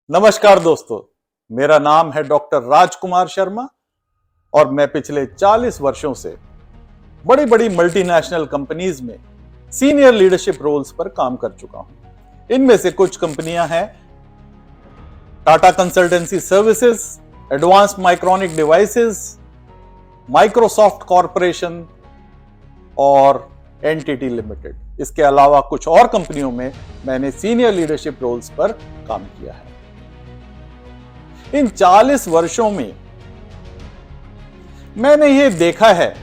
नमस्कार दोस्तों, मेरा नाम है डॉक्टर राजकुमार शर्मा और मैं पिछले 40 वर्षों से बड़ी बड़ी मल्टीनेशनल कंपनीज में सीनियर लीडरशिप रोल्स पर काम कर चुका हूं। इनमें से कुछ कंपनियां हैं Tata Consultancy Services, Advance Micronic Devices, Microsoft Corporation और एनटीटी लिमिटेड। इसके अलावा कुछ और कंपनियों में मैंने सीनियर लीडरशिप रोल्स पर काम किया है। इन 40 वर्षों में मैंने यह देखा है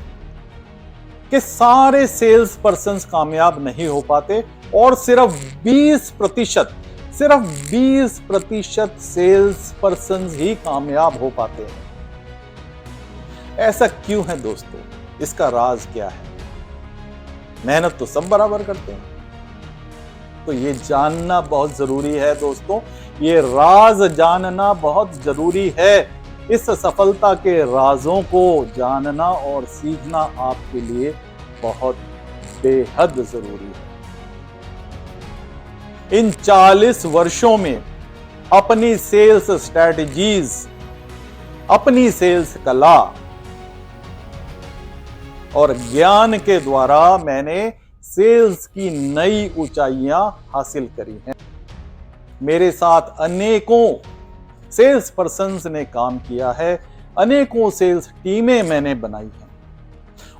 कि सारे सेल्स पर्सन कामयाब नहीं हो पाते और सिर्फ 20% सेल्स पर्सन ही कामयाब हो पाते हैं। ऐसा क्यों है दोस्तों? इसका राज क्या है? मेहनत तो सब बराबर करते हैं, तो ये जानना बहुत जरूरी है दोस्तों। ये राज जानना बहुत जरूरी है। इस सफलता के राजों को जानना और सीखना आपके लिए बहुत बेहद जरूरी है। इन 40 वर्षों में अपनी सेल्स स्ट्रैटेजीज, अपनी सेल्स कला और ज्ञान के द्वारा मैंने सेल्स की नई ऊंचाइयां हासिल करी हैं। मेरे साथ अनेकों सेल्स पर्सन्स ने काम किया है, अनेकों सेल्स टीमें मैंने बनाई हैं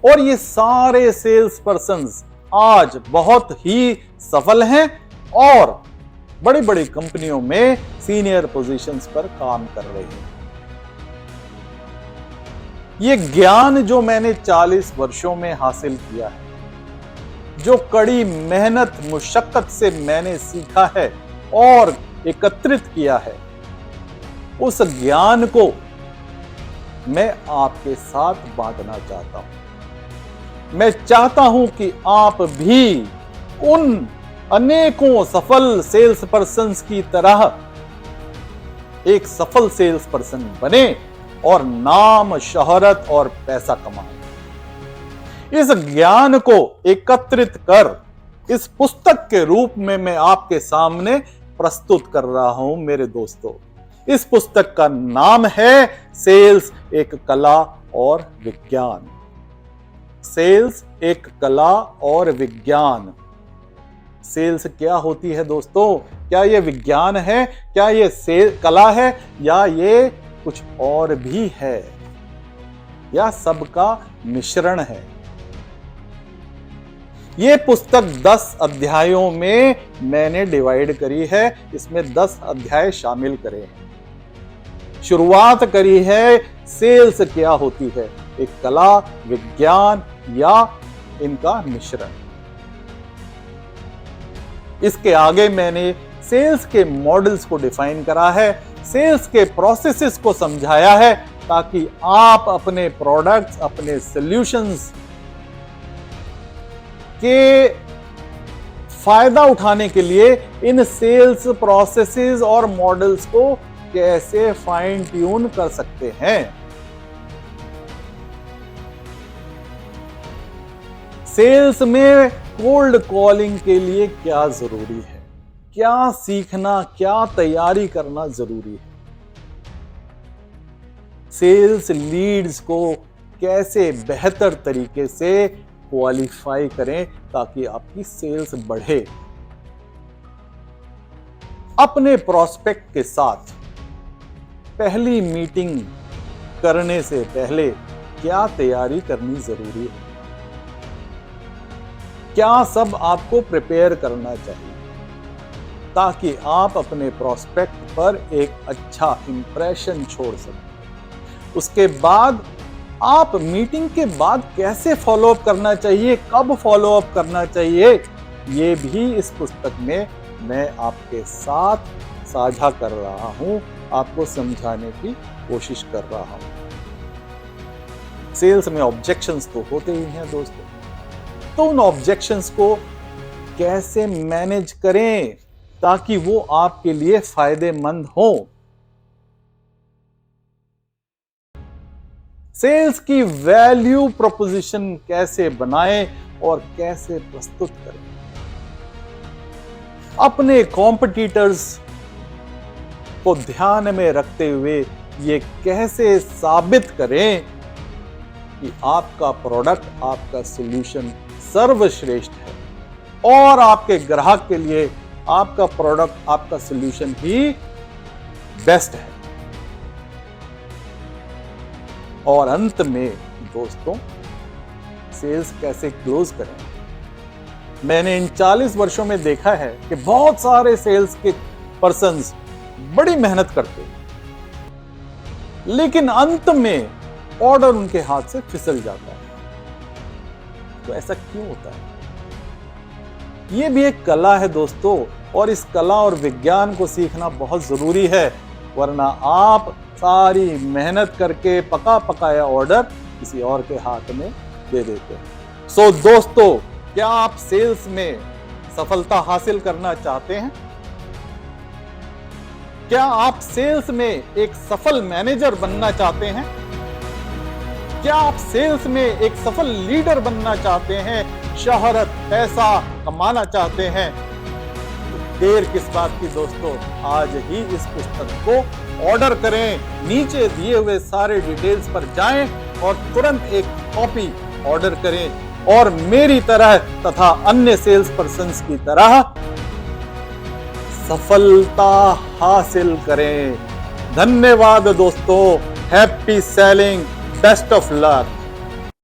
और ये सारे सेल्स पर्सन्स आज बहुत ही सफल हैं और बड़ी बड़ी कंपनियों में सीनियर पोजीशंस पर काम कर रहे हैं। ये ज्ञान जो मैंने 40 वर्षों में हासिल किया है, जो कड़ी मेहनत मुशक्कत से मैंने सीखा है और एकत्रित किया है, उस ज्ञान को मैं आपके साथ बांटना चाहता हूं। मैं चाहता हूं कि आप भी उन अनेकों सफल सेल्स पर्सन्स की तरह एक सफल सेल्स पर्सन बने और नाम, शोहरत और पैसा कमाएं। इस ज्ञान को एकत्रित कर इस पुस्तक के रूप में मैं आपके सामने प्रस्तुत कर रहा हूं मेरे दोस्तों। इस पुस्तक का नाम है सेल्स एक कला और विज्ञान। सेल्स एक कला और विज्ञान। सेल्स क्या होती है दोस्तों? क्या यह विज्ञान है? क्या यह कला है या ये कुछ और भी है या सबका मिश्रण है? ये पुस्तक 10 अध्यायों में मैंने डिवाइड करी है। इसमें 10 अध्याय शामिल करे हैं। शुरुआत करी है सेल्स क्या होती है, एक कला, विज्ञान या इनका मिश्रण। इसके आगे मैंने सेल्स के मॉडल्स को डिफाइन करा है, सेल्स के प्रोसेसेस को समझाया है ताकि आप अपने प्रोडक्ट्स, अपने सॉल्यूशंस के फायदा उठाने के लिए इन सेल्स प्रोसेसेस और मॉडल्स को कैसे फाइन ट्यून कर सकते हैं। सेल्स में कोल्ड कॉलिंग के लिए क्या जरूरी है, क्या सीखना, क्या तैयारी करना जरूरी है। सेल्स लीड्स को कैसे बेहतर तरीके से क्वालिफाई करें ताकि आपकी सेल्स बढ़े। अपने प्रोस्पेक्ट के साथ पहली मीटिंग करने से पहले क्या तैयारी करनी जरूरी है, क्या सब आपको प्रिपेयर करना चाहिए ताकि आप अपने प्रोस्पेक्ट पर एक अच्छा इंप्रेशन छोड़ सकें। उसके बाद आप मीटिंग के बाद कैसे फॉलोअप करना चाहिए, कब फॉलोअप करना चाहिए, ये भी इस पुस्तक में मैं आपके साथ साझा कर रहा हूं, आपको समझाने की कोशिश कर रहा हूं। सेल्स में ऑब्जेक्शंस तो होते ही हैं दोस्तों, तो उन ऑब्जेक्शंस को कैसे मैनेज करें ताकि वो आपके लिए फायदेमंद हो। सेल्स की वैल्यू प्रोपोजिशन कैसे बनाएं और कैसे प्रस्तुत करें। अपने कॉम्पिटिटर्स को ध्यान में रखते हुए ये कैसे साबित करें कि आपका प्रोडक्ट, आपका सॉल्यूशन सर्वश्रेष्ठ है और आपके ग्राहक के लिए आपका प्रोडक्ट, आपका सॉल्यूशन ही बेस्ट है। और अंत में दोस्तों, सेल्स कैसे क्लोज करें। मैंने इन 40 वर्षों में देखा है कि बहुत सारे सेल्स के पर्सन्स बड़ी मेहनत करते हैं, लेकिन अंत में ऑर्डर उनके हाथ से फिसल जाता है। तो ऐसा क्यों होता है? यह भी एक कला है दोस्तों, और इस कला और विज्ञान को सीखना बहुत जरूरी है, वरना आप सारी मेहनत करके पका पकाया ऑर्डर किसी और के हाथ में दे देते हैं। सो दोस्तों, क्या आप सेल्स में सफलता हासिल करना चाहते हैं? क्या आप सेल्स में एक सफल मैनेजर बनना चाहते हैं? क्या आप सेल्स में एक सफल लीडर बनना चाहते हैं? शोहरत, पैसा कमाना चाहते हैं? तो देर किस बात की दोस्तों, आज ही इस पुस्तक को ऑर्डर करें। नीचे दिए हुए सारे डिटेल्स पर जाएं और तुरंत एक कॉपी ऑर्डर करें और मेरी तरह तथा अन्य सेल्स पर्सन्स की तरह सफलता हासिल करें। धन्यवाद दोस्तों। Happy selling, best of luck.